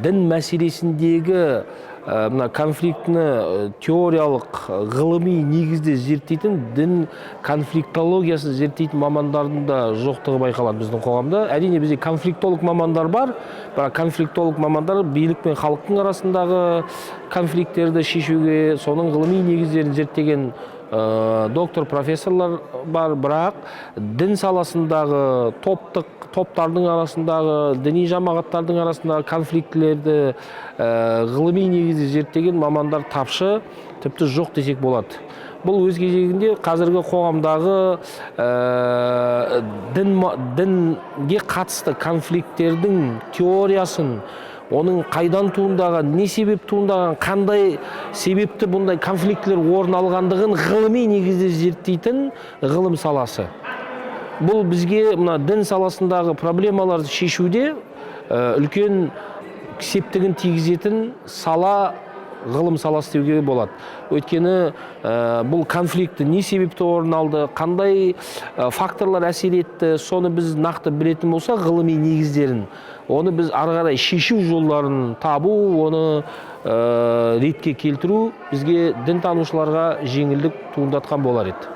дін мәселесіндегі мына конфликтіні теориялық ғылыми негізде зерттейтін, дін конфликтологиясын зерттейтін мамандардың да жоқтығы байқалады біздің қоғамда. Әрине бізде конфликтолог мамандар бар, бірақ конфликтолог мамандар билік пен халықтың арасындағы конфликттерді шешуге, соның ғылыми негіздерін зерттеген доктор, профессорлар бар, бірақ дін саласындағы топтардың арасындағы, діни жамағаттардың арасындағы конфликтілерді ғылыми негізде зерттеген мамандар тапшы, тіпті жоқ десек болады. Бұл өз кезегінде қазіргі қоғамдағы дінге қатысты конфликттердің теориясын, оның қайдан туындаған, не себеп туындаған, қандай себепті бұндай конфликтілер орын алғандығын ғылыми негізде зерттейтін ғылым саласы. Бұл бізге мына дін саласындағы проблемаларды шешуде үлкен септігін тигізетін сала, ғылым саласы деуге болады. Өйткені бұл конфликті не себепті орын алды, қандай факторлар әсер етті, соны біз нақты білетін болса, ғылыми негіздерін, оны біз ары қарай шешу жолдарын табу, оны ретке келтіру бізге дін танушыларға жеңілдік туындатқан болар еді.